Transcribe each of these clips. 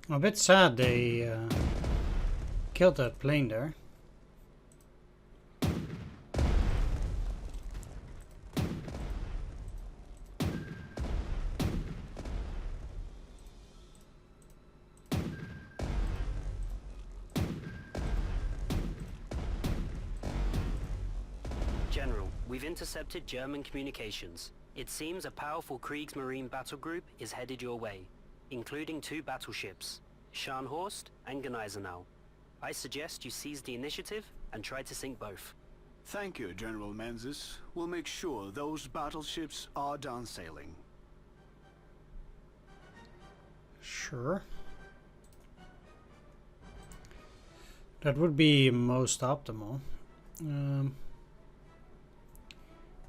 I'm a bit sad they killed that plane there. General, we've intercepted German communications. It seems a powerful Kriegsmarine battle group is headed your way, including 2 battleships, Scharnhorst and Gneisenau. I suggest you seize the initiative and try to sink both. Thank you, General Menzies. We'll make sure those battleships are done sailing. Sure. That would be most optimal.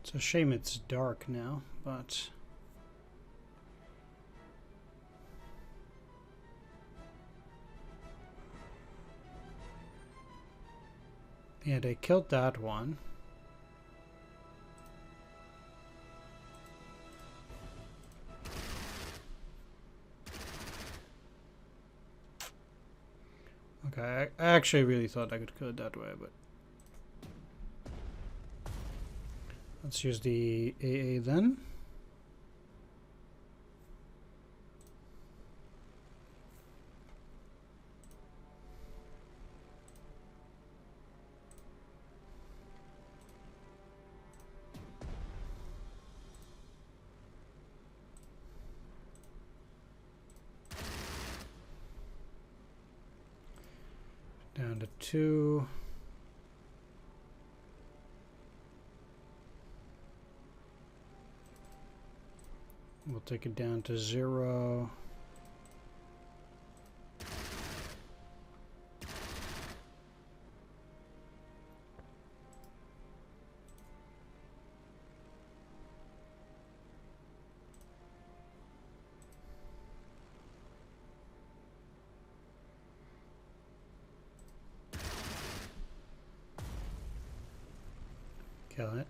It's a shame it's dark now, but... yeah, they killed that one. Okay, I actually really thought I could kill it that way, but... let's use the AA then. Down to 2. We'll take it down to 0. Kill it.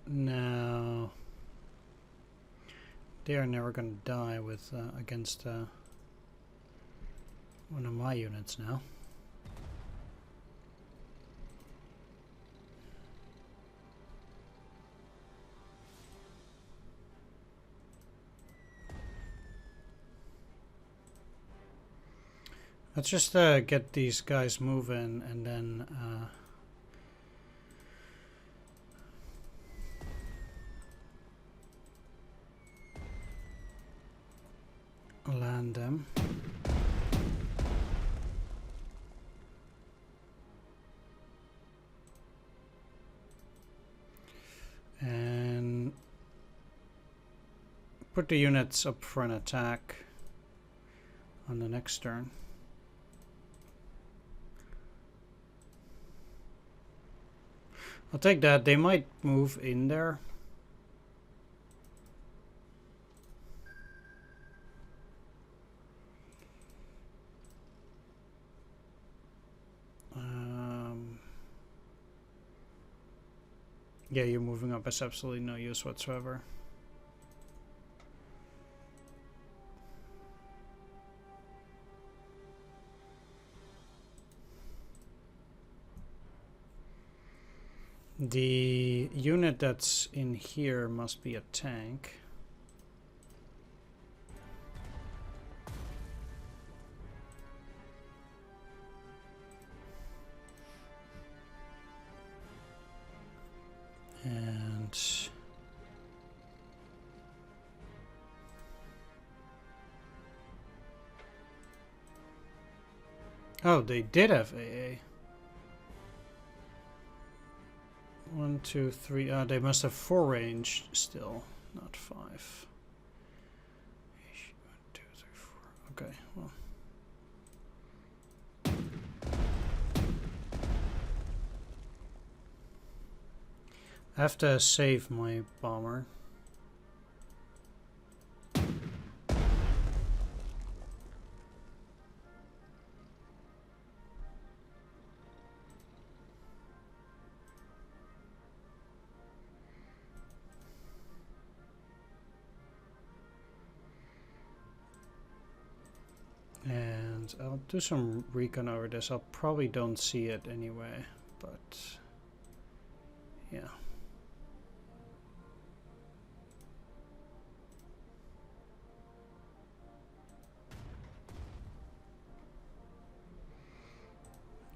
Now they are never going to die with against one of my units now. Let's just get these guys moving and then land them. And put the units up for an attack on the next turn. I'll take that. They might move in there. Yeah, you're moving up is absolutely no use whatsoever. The unit that's in here must be a tank. And oh, they did have AA. 1, 2, 3. They must have 4 range still, not 5. 1, 2, 3, 4. Okay, well. I have to save my bomber. And I'll do some recon over this. I'll probably don't see it anyway, but yeah.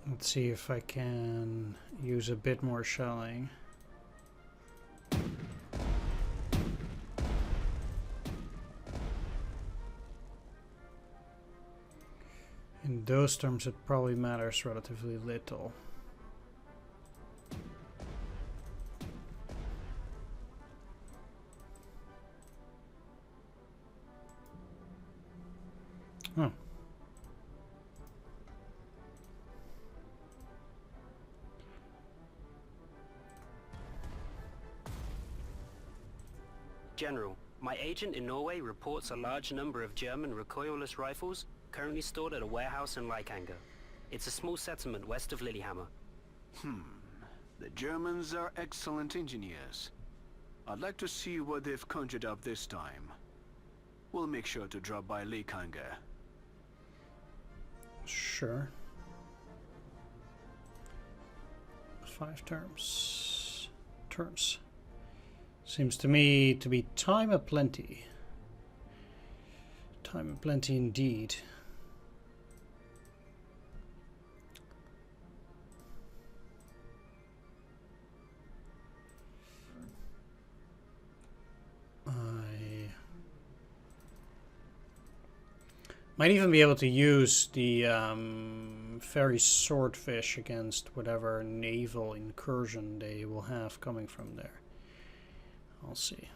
Let's see if I can use a bit more shelling. In those terms, it probably matters relatively little. Oh. General, my agent in Norway reports a large number of German recoilless rifles currently stored at a warehouse in Lykanger. It's a small settlement west of Lillehammer. The Germans are excellent engineers. I'd like to see what they've conjured up this time. We'll make sure to drop by Lykanger. Sure. 5 terms. Turns. Seems to me to be time aplenty. Time aplenty indeed. I might even be able to use the fairy swordfish against whatever naval incursion they will have coming from there. I'll see.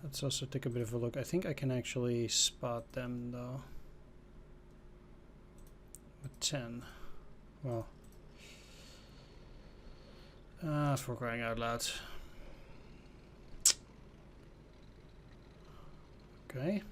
Let's also take a bit of a look. I think I can actually spot them though. With 10. Well. For crying out loud. Okay.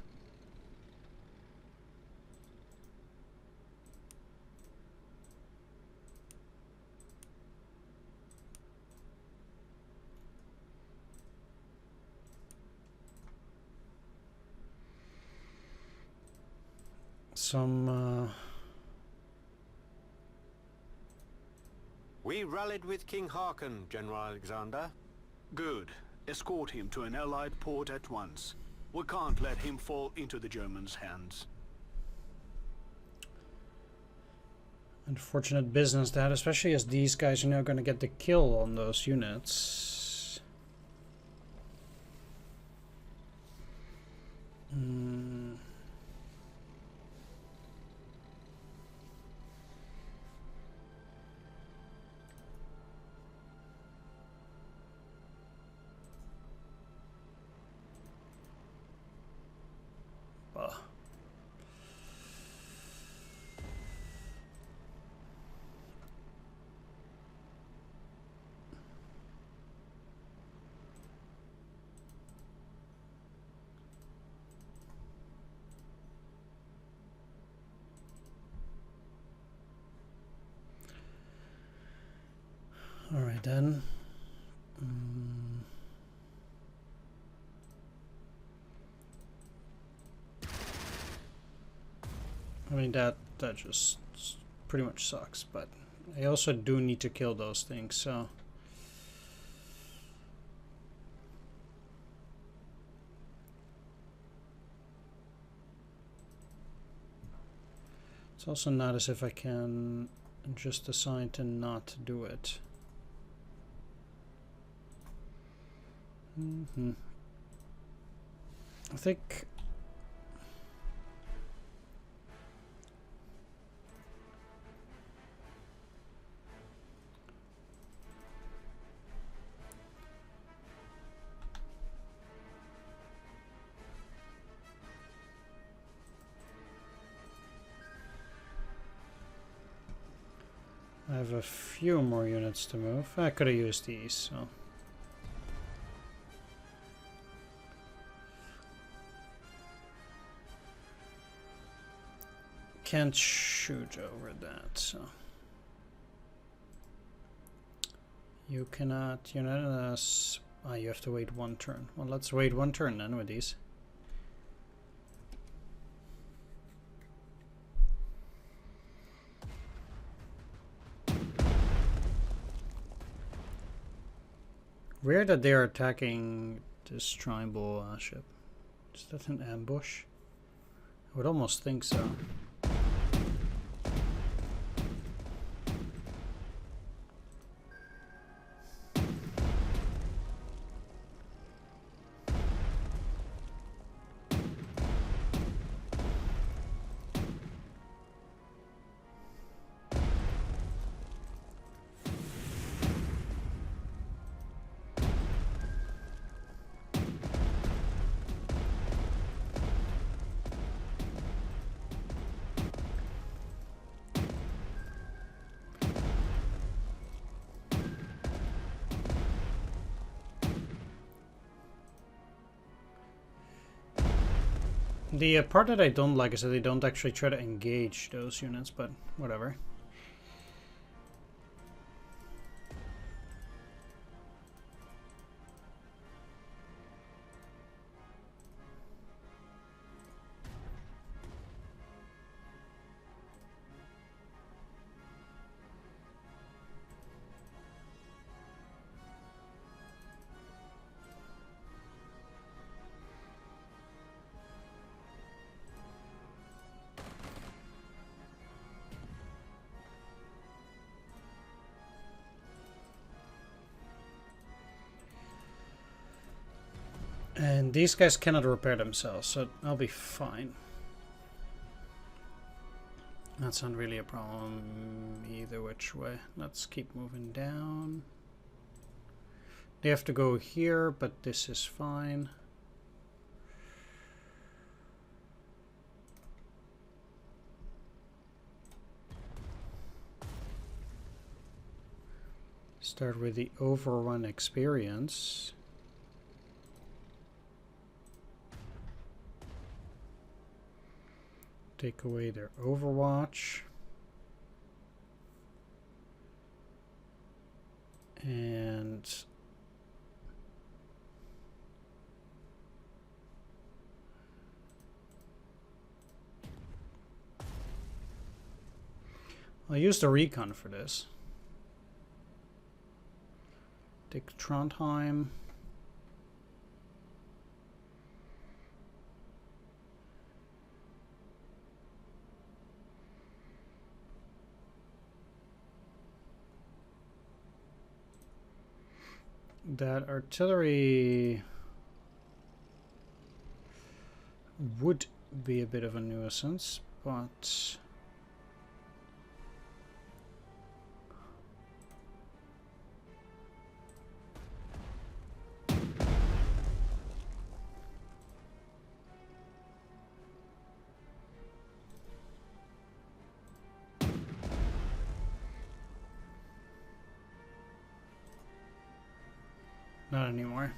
We rallied with King Haakon, General Alexander. Good. Escort him to an allied port at once. We can't let him fall into the Germans' hands. Unfortunate business that, especially as these guys are now going to get the kill on those units. Alright then. I mean that just pretty much sucks, but I also do need to kill those things, so it's also not as if I can just decide to not do it. I think I have a few more units to move. I could have used these, so. Can't shoot over that, so. You cannot unite us. Ah, you have to wait one turn. Well, let's wait one turn then with these. Weird that they're attacking this tribal ship. Is that an ambush? I would almost think so. The part that I don't like is that they don't actually try to engage those units, but whatever. And these guys cannot repair themselves, so I'll be fine. That's not really a problem either which way. Let's keep moving down. They have to go here, but this is fine. Start with the overrun experience. Take away their Overwatch. And I'll use the recon for this. Take Trondheim. That artillery would be a bit of a nuisance, but not anymore.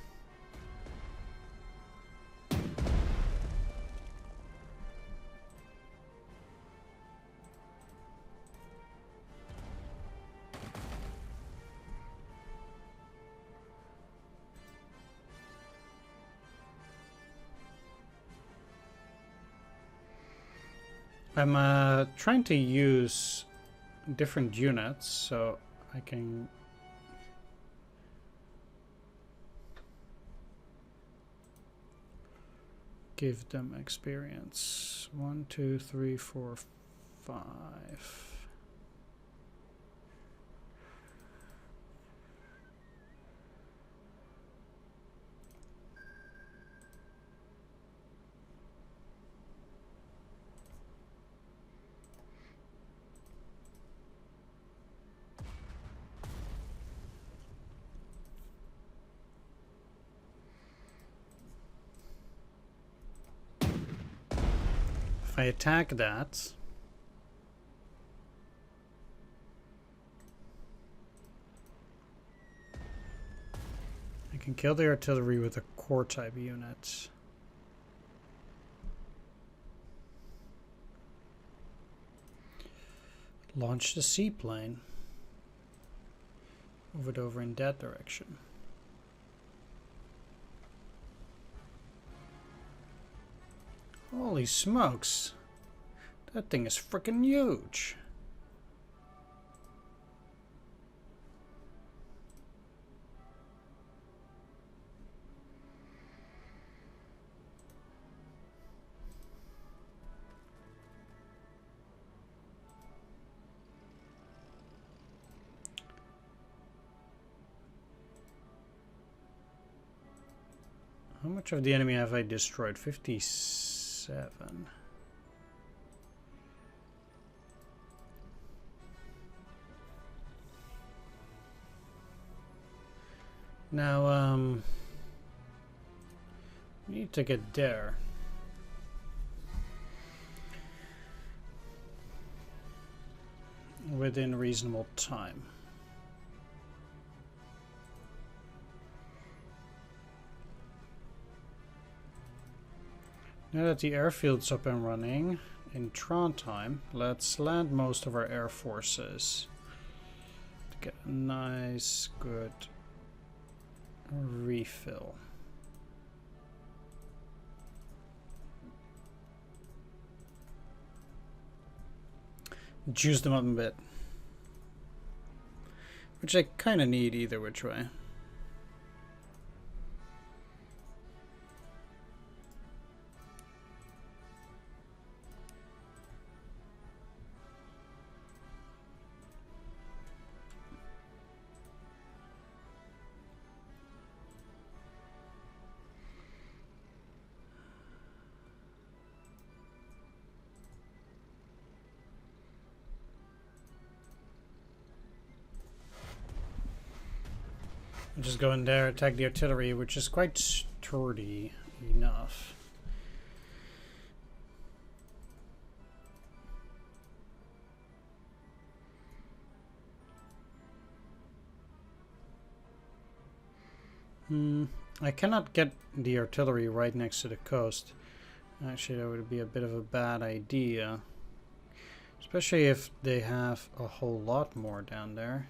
I'm trying to use different units so I can give them experience. 1, 2, 3, 4, 5. If I attack that, I can kill the artillery with a core type unit. Launch the seaplane. Move it over in that direction. Holy smokes. That thing is freaking huge. How much of the enemy have I destroyed? 57. Now, we need to get there. Within reasonable time. Now that the airfield's up and running in Trondheim, let's land most of our air forces to get a nice, good refill. Juice them up a bit, which I kind of need either which way. Just go in there, attack the artillery, which is quite sturdy enough. I cannot get the artillery right next to the coast. Actually, that would be a bit of a bad idea. Especially if they have a whole lot more down there.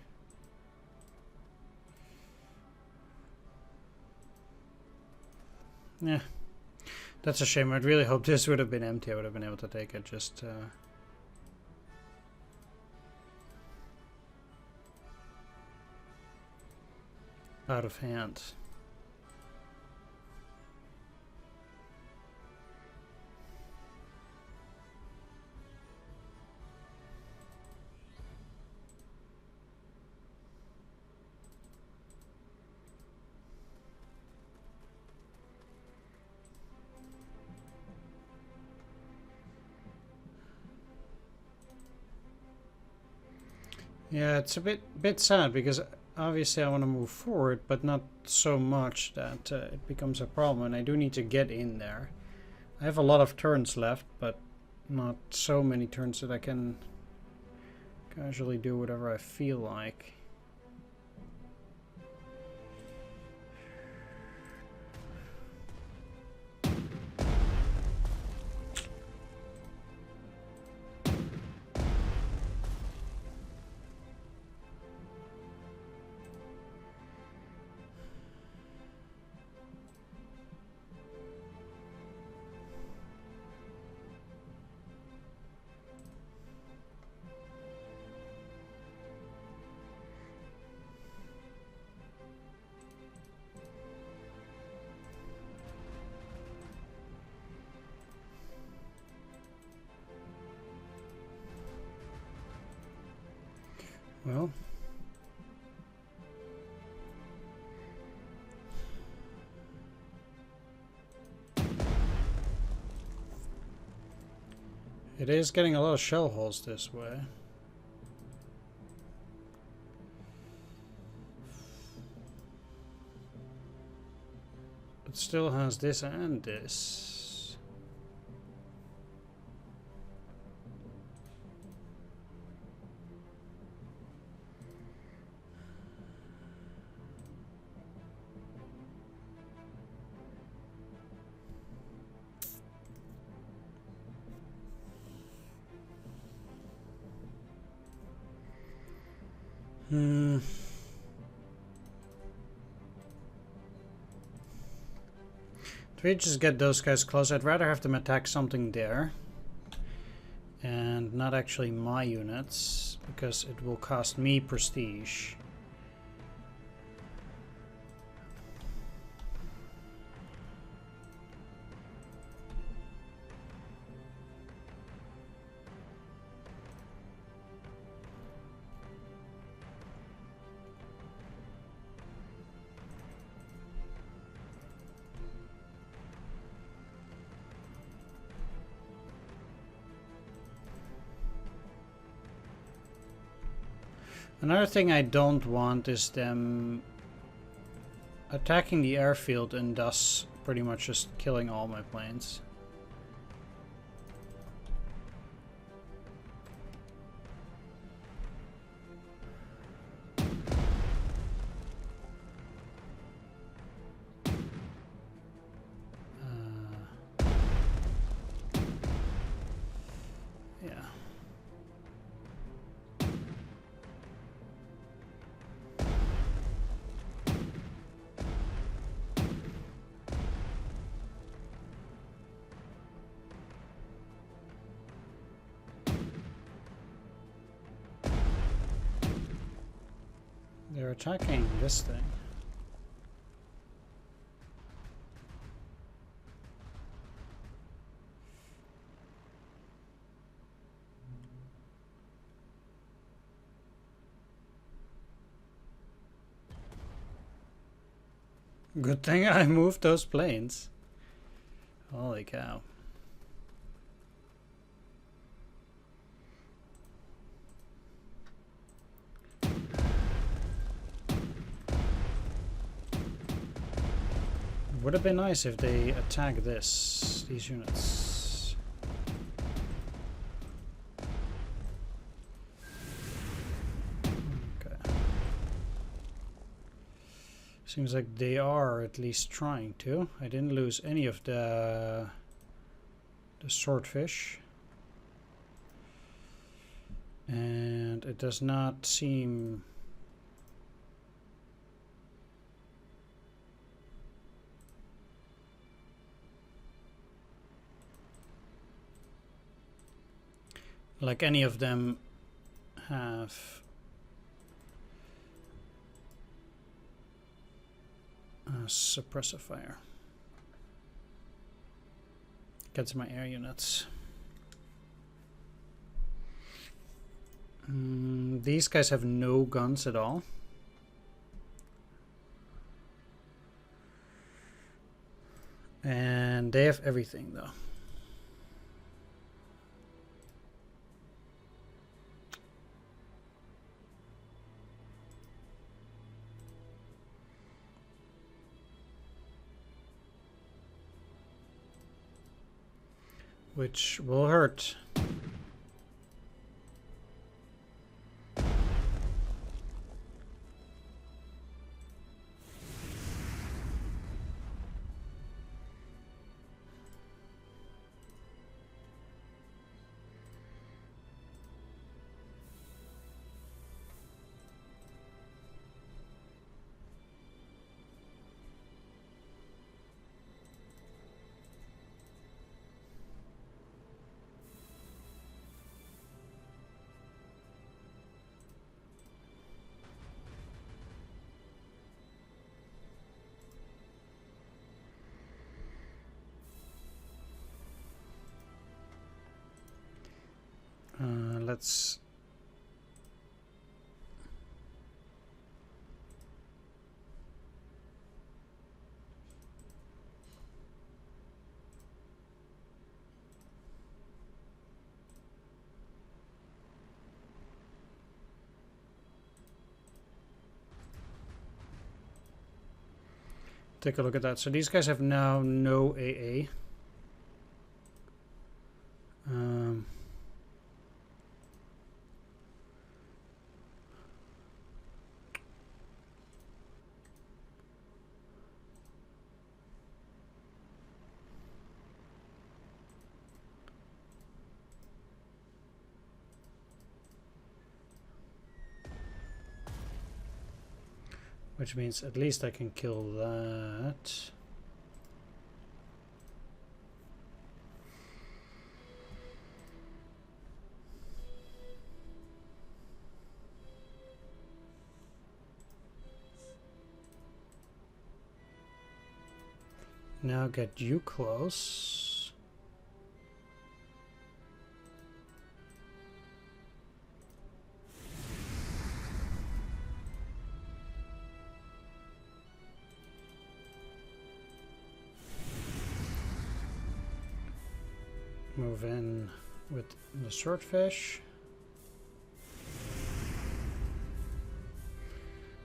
Yeah, that's a shame. I'd really hope this would have been empty. I would have been able to take it just out of hand. Yeah, it's a bit sad because obviously I want to move forward, but not so much that it becomes a problem, and I do need to get in there. I have a lot of turns left, but not so many turns that I can casually do whatever I feel like. Well, it is getting a lot of shell holes this way. It still has this and this. If we just get those guys close, I'd rather have them attack something there. And not actually my units, because it will cost me prestige. Another thing I don't want is them attacking the airfield and thus pretty much just killing all my planes. They're attacking this thing. Good thing I moved those planes. Holy cow. Would have been nice if they attack these units. Okay. Seems like they are at least trying to. I didn't lose any of the swordfish. And it does not seem... like any of them have a suppressor fire. Gets my air units. These guys have no guns at all. And they have everything though. Which will hurt. Let's take a look at that. So these guys have now no AA. Which means at least I can kill that. Now get you close. Move in with the swordfish.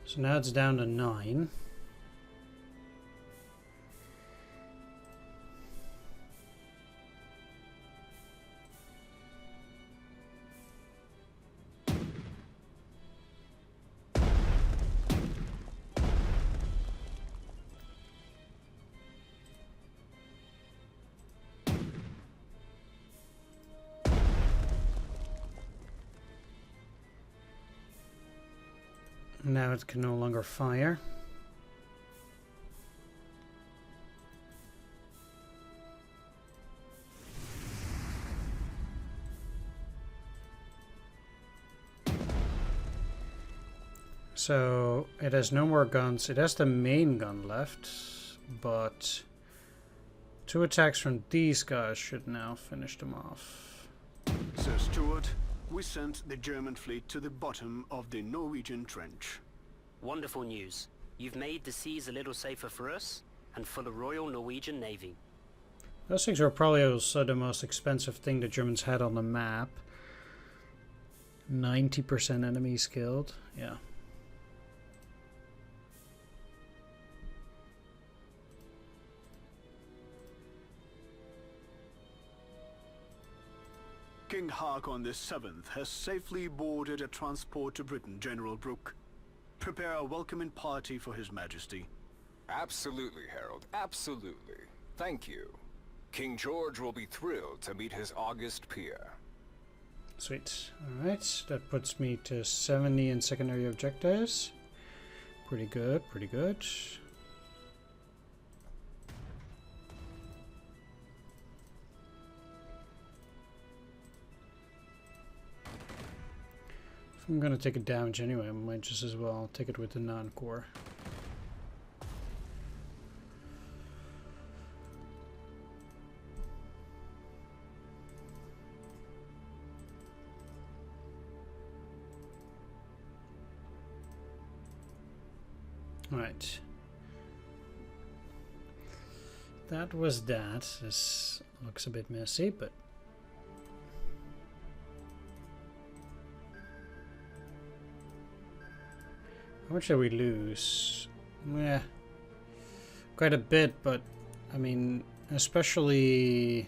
So now it's down to 9. Now it can no longer fire. So it has no more guns. It has the main gun left, but 2 attacks from these guys should now finish them off. Sir Stuart, we sent the German fleet to the bottom of the Norwegian trench. Wonderful news. You've made the seas a little safer for us and for the Royal Norwegian Navy. Those things are probably also the most expensive thing the Germans had on the map. 90% enemies killed. Yeah. King Haakon the Seventh has safely boarded a transport to Britain, General Brooke. Prepare a welcoming party for His Majesty. Absolutely, Harold. Absolutely. Thank you. King George will be thrilled to meet his august peer. Sweet. Alright, that puts me to 70 in secondary objectives. Pretty good, pretty good. If I'm gonna take a damage anyway, I might just as well take it with the non-core. Alright. That was that. This looks a bit messy, but how much did we lose? Yeah, quite a bit, but I mean, especially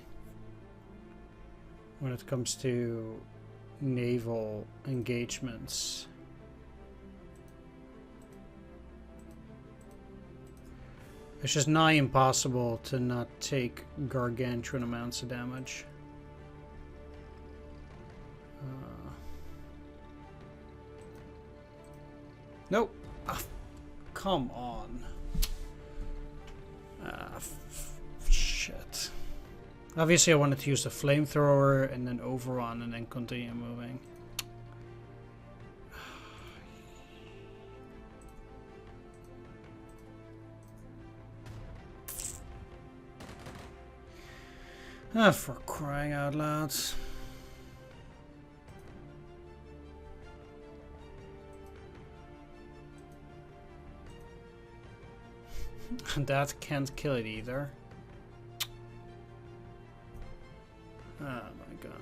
when it comes to naval engagements. It's just nigh impossible to not take gargantuan amounts of damage. Nope. Ah, come on. Shit. Obviously I wanted to use the flamethrower and then overrun and then continue moving. Ah, for crying out loud. That can't kill it either. Oh my god.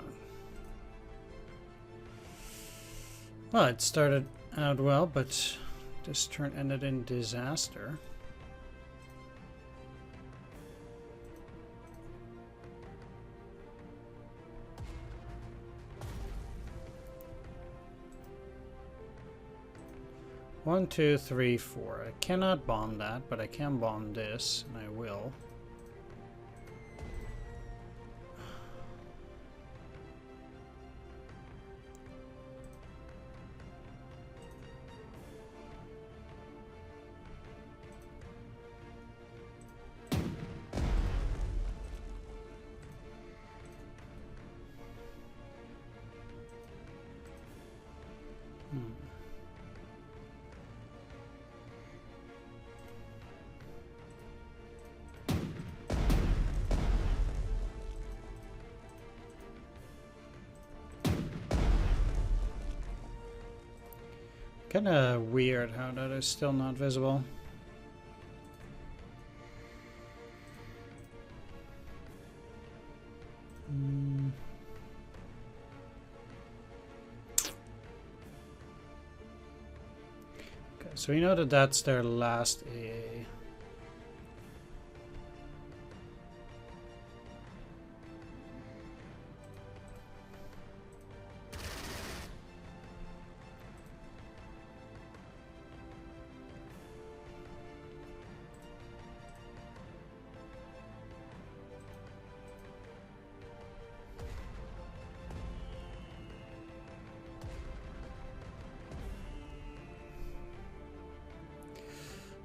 Well, it started out well, but this turn ended in disaster. One, two, three, four. I cannot bomb that, but I can bomb this, and I will. Kinda weird how that is still not visible. Okay, so we know that that's their last AA.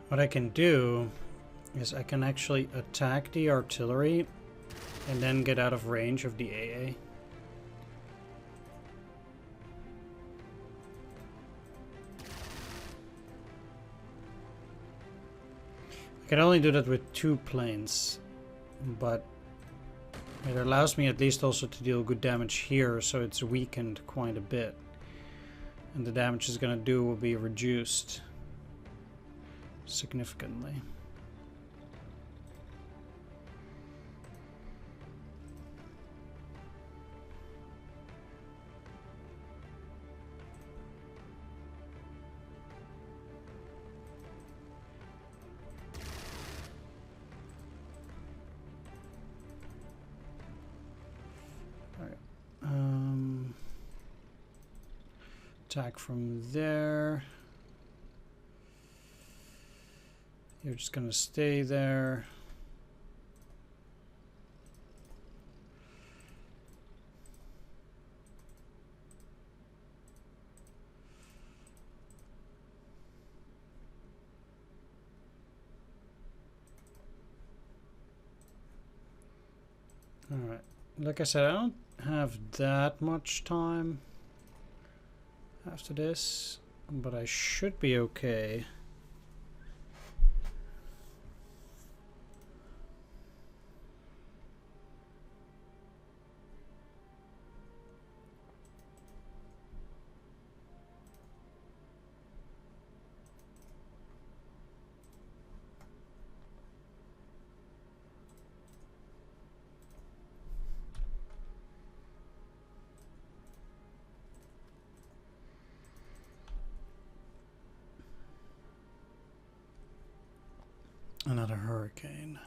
What I can do is I can actually attack the artillery and then get out of range of the AA. I can only do that with 2 planes, but it allows me at least also to deal good damage here, so it's weakened quite a bit. And the damage it's gonna do will be reduced significantly. Alright. Attack from there. You're just gonna stay there. All right. Like I said, I don't have that much time after this, but I should be okay. Another hurricane.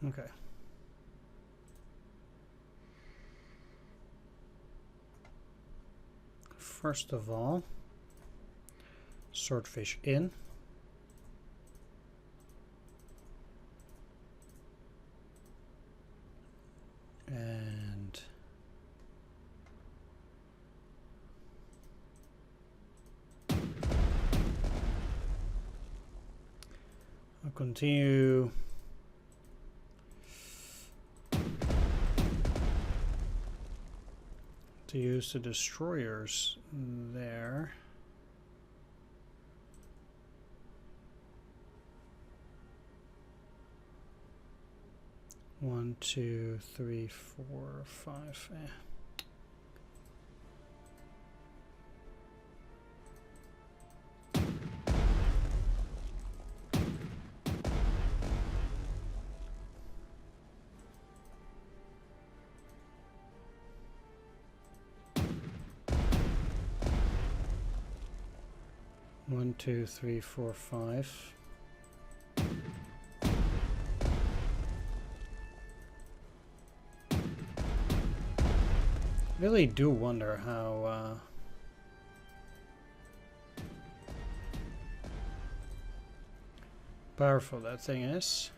Okay. First of all, swordfish in. And I'll continue to use the destroyers there. One, two, three, 4, 5. One, two, three, 4, 5. Really do wonder how powerful that thing is.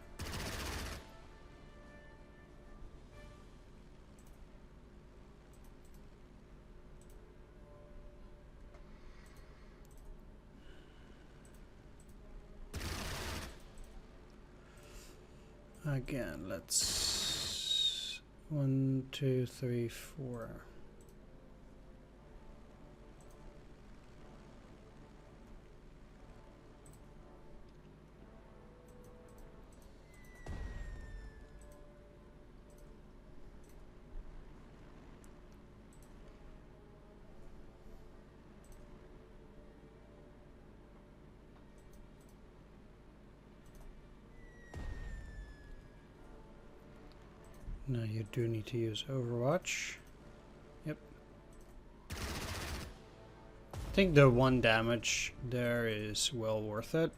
Again, let's 1, 2, 3, 4. Now you do need to use Overwatch. Yep. I think the 1 damage there is well worth it.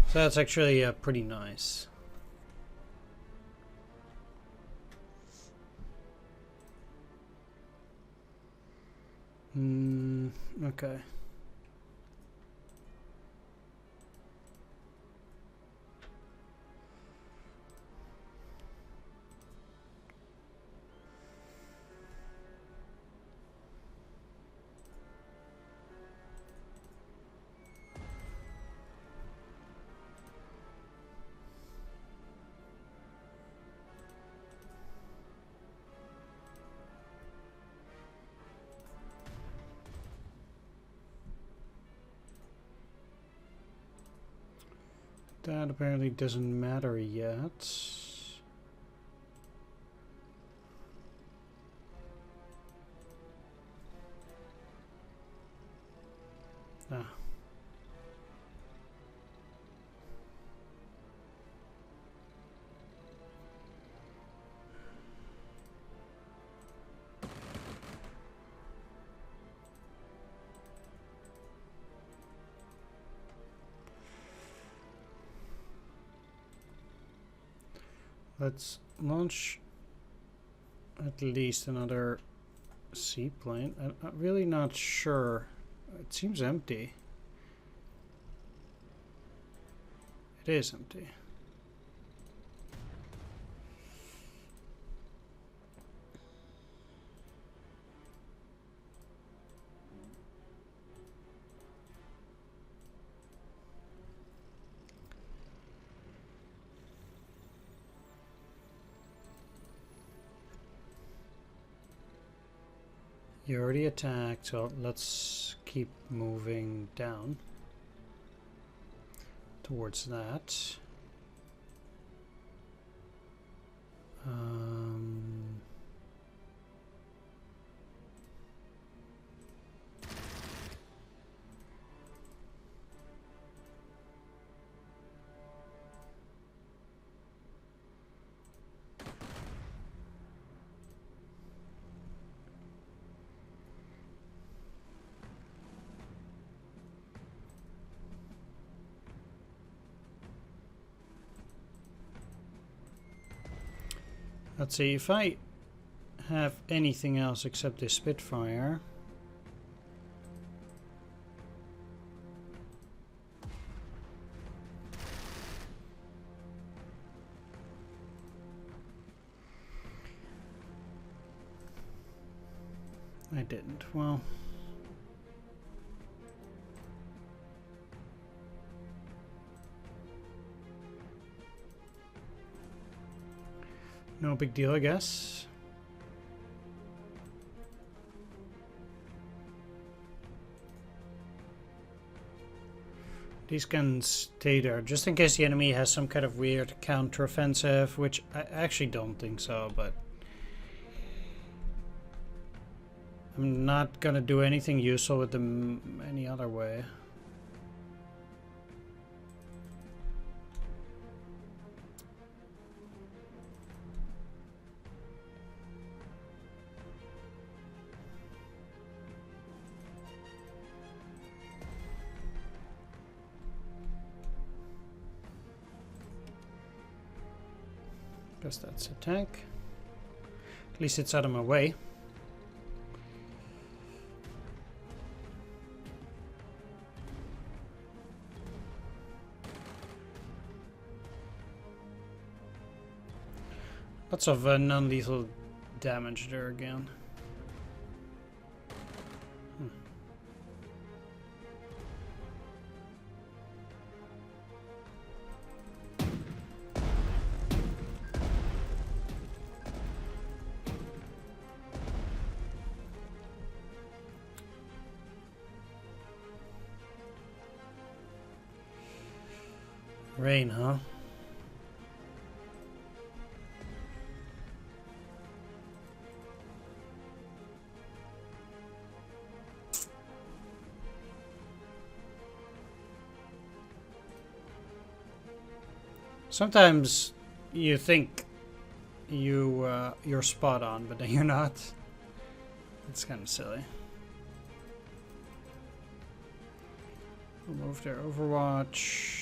So that's actually pretty nice. Okay. That apparently doesn't matter yet. Ah. Let's launch at least another seaplane. I'm really not sure. It seems empty. It is empty. You already attacked, so let's keep moving down towards that. Let's see, if I have anything else except this Spitfire. I didn't. Well, no big deal, I guess. These can stay there, just in case the enemy has some kind of weird counteroffensive, which I actually don't think so, but I'm not gonna do anything useful with them any other way. Guess that's a tank. At least it's out of my way. Lots of non-lethal damage there again. Rain, huh? Sometimes you think you're spot on, but then you're not. It's kind of silly. We'll move their Overwatch.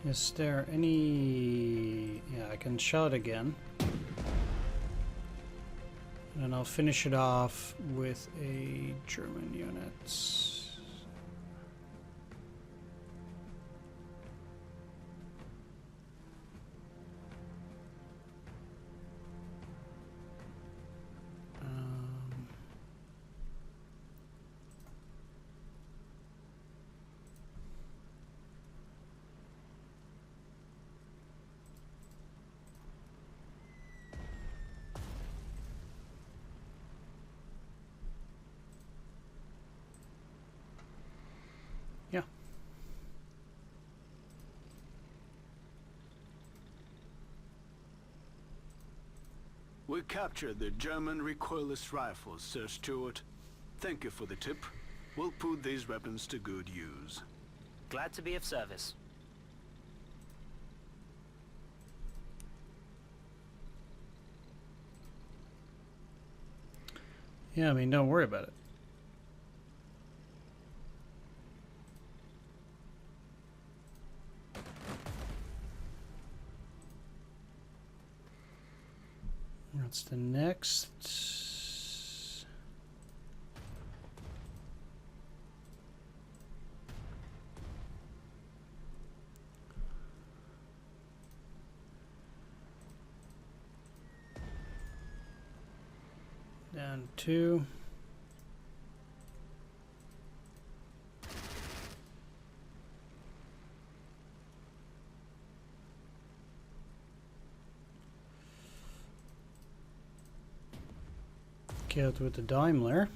Is there any... Yeah, I can shout again. And then I'll finish it off with a German unit. Yeah. We captured the German recoilless rifles, Sir Stuart. Thank you for the tip. We'll put these weapons to good use. Glad to be of service. Yeah, I mean, don't worry about it. What's the next? Down 2. Killed with the Daimler.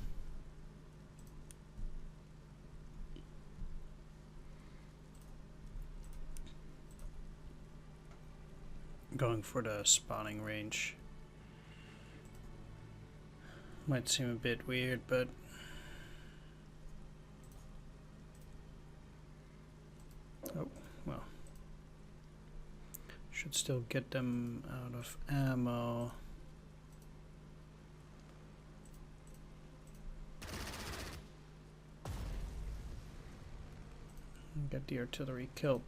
Going for the spawning range. Might seem a bit weird, but oh, well. Should still get them out of ammo. Get the artillery killed.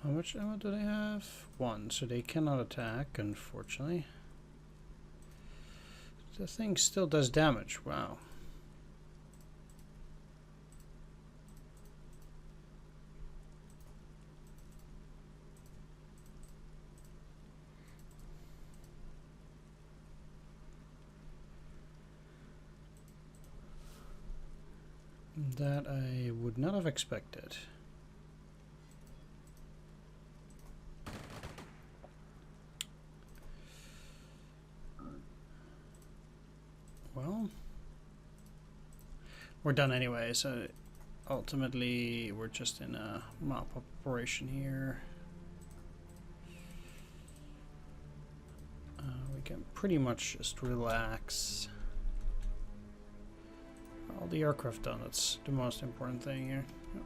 How much ammo do they have? 1, so they cannot attack, unfortunately. The thing still does damage, wow. That I would not have expected. Well, we're done anyway, so ultimately we're just in a mop operation here. We can pretty much just relax. All the aircraft done, that's the most important thing here. Yep.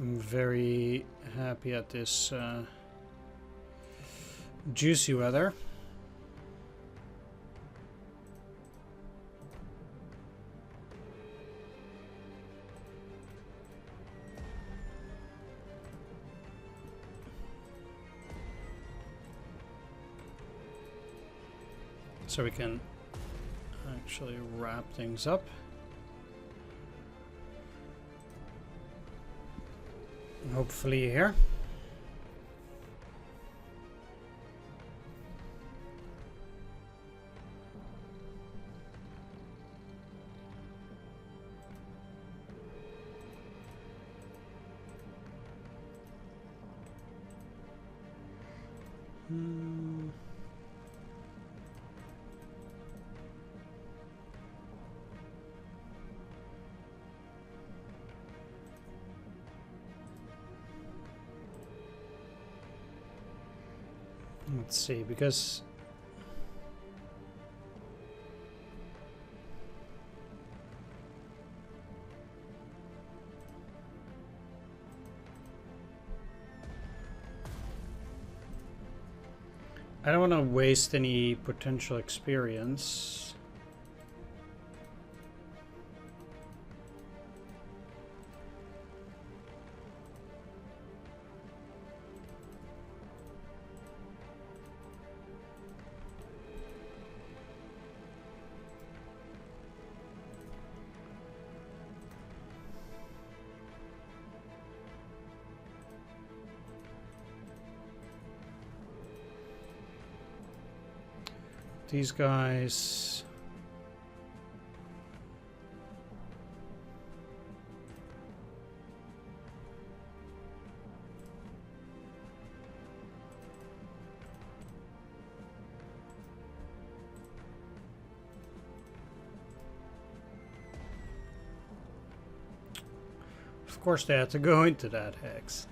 I'm very happy at this juicy weather. So we can actually wrap things up. Hopefully here. Let's see, because I don't want to waste any potential experience. These guys. Of course they had to go into that hex.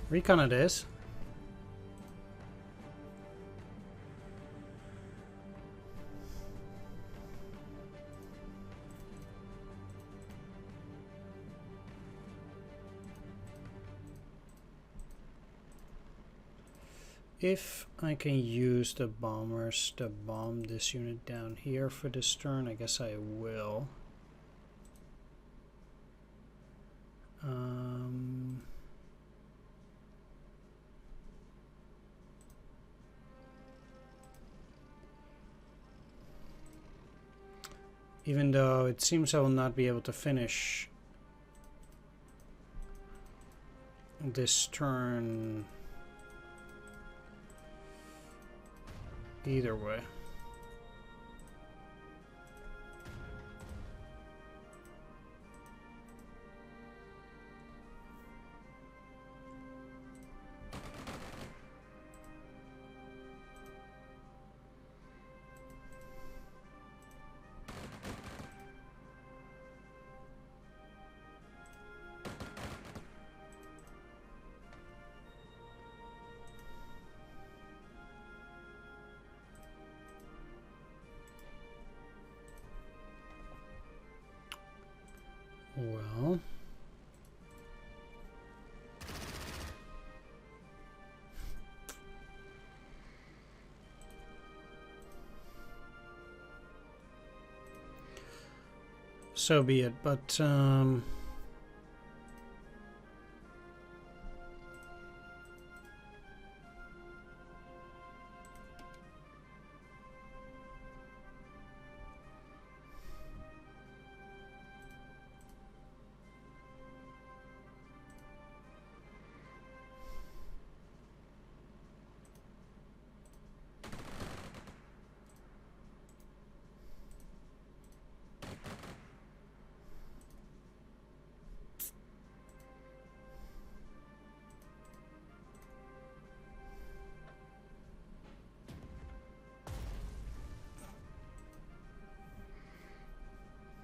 Recon it is. If I can use the bombers to bomb this unit down here for this turn, I guess I will. Even though it seems I will not be able to finish this turn either way. Well, so be it, but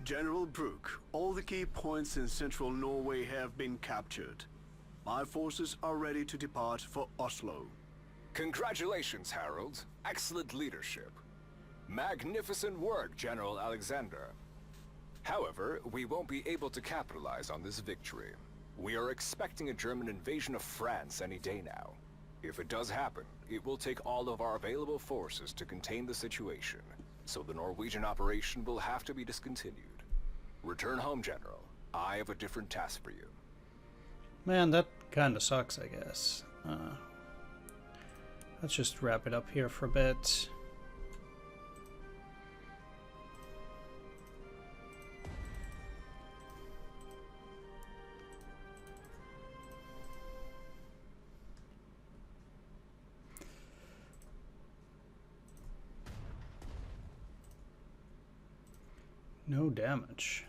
General Brooke, all the key points in central Norway have been captured. My forces are ready to depart for Oslo. Congratulations, Harold. Excellent leadership. Magnificent work, General Alexander. However, we won't be able to capitalize on this victory. We are expecting a German invasion of France any day now. If it does happen, it will take all of our available forces to contain the situation, so the Norwegian operation will have to be discontinued. Return home, General. I have a different task for you. Man, that kinda sucks, I guess. Let's just wrap it up here for a bit. No damage.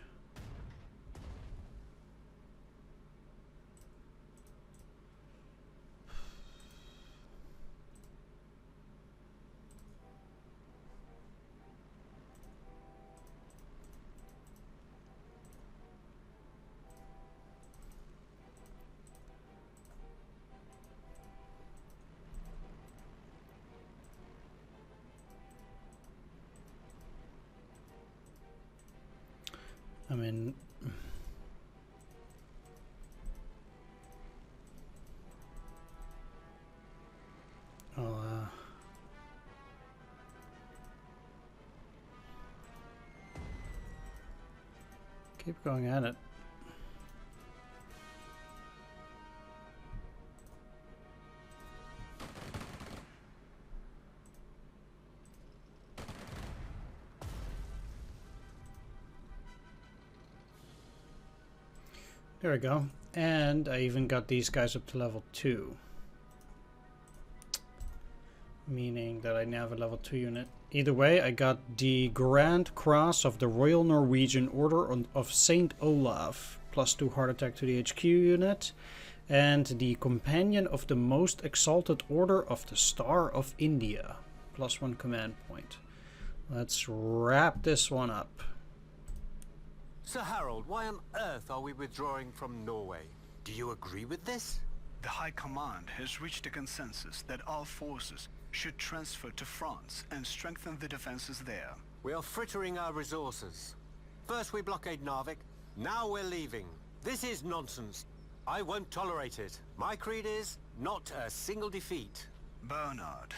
I mean, I'll keep going at it. There we go. And I even got these guys up to level 2. Meaning that I now have a level 2 unit. Either way, I got the Grand Cross of the Royal Norwegian Order of St. Olaf. +2 heart attack to the HQ unit. And the Companion of the Most Exalted Order of the Star of India. +1 command point. Let's wrap this one up. Sir Harold, why on earth are we withdrawing from Norway? Do you agree with this? The High Command has reached a consensus that our forces should transfer to France and strengthen the defenses there. We are frittering our resources. First we blockade Narvik, now we're leaving. This is nonsense. I won't tolerate it. My creed is not a single defeat. Bernard,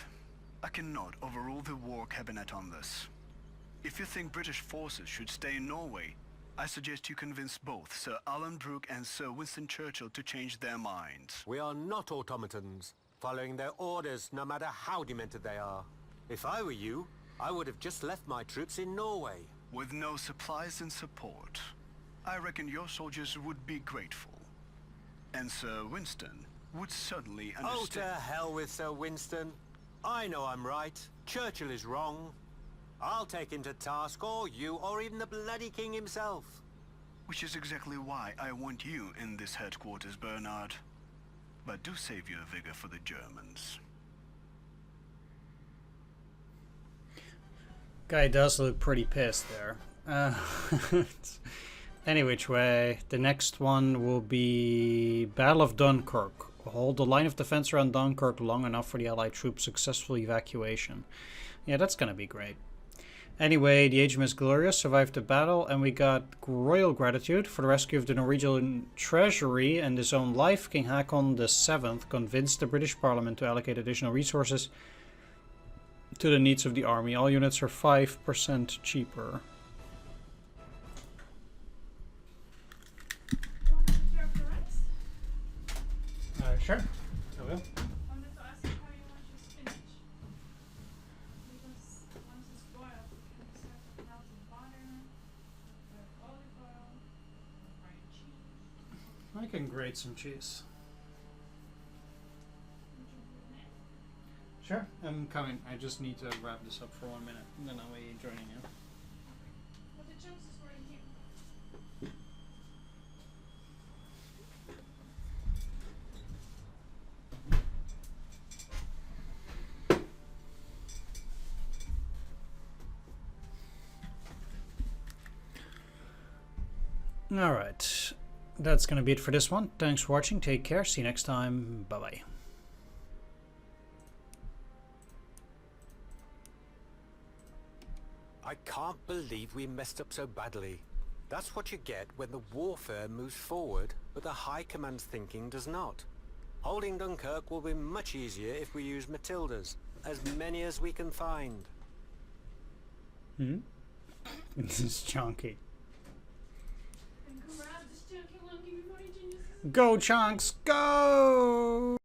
I cannot overrule the War Cabinet on this. If you think British forces should stay in Norway, I suggest you convince both Sir Alan Brooke and Sir Winston Churchill to change their minds. We are not automatons, following their orders no matter how demented they are. If I were you, I would have just left my troops in Norway. With no supplies and support, I reckon your soldiers would be grateful. And Sir Winston would certainly understand. Oh, to hell with Sir Winston. I know I'm right. Churchill is wrong. I'll take him to task, or you, or even the bloody king himself. Which is exactly why I want you in this headquarters, Bernard. But do save your vigor for the Germans. Guy does look pretty pissed there. Any which way, the next one will be Battle of Dunkirk. Hold the line of defense around Dunkirk long enough for the Allied troops' successful evacuation. Yeah, that's gonna be great. Anyway, the HMS Glorious survived the battle, and we got royal gratitude for the rescue of the Norwegian treasury and his own life. King Haakon VII convinced the British Parliament to allocate additional resources to the needs of the army. All units are 5% cheaper. Sure, I will. I can grate some cheese. Sure, I'm coming. I just need to wrap this up for 1 minute, and then I'll be joining you. But the chances were in here. Alright. That's gonna be it for this one. Thanks for watching. Take care. See you next time. Bye bye. I can't believe we messed up so badly. That's what you get when the warfare moves forward, but the High Command's thinking does not. Holding Dunkirk will be much easier if we use Matildas, as many as we can find. This is chunky. And grab this junky lunky before he changes his Go, Chunks, go!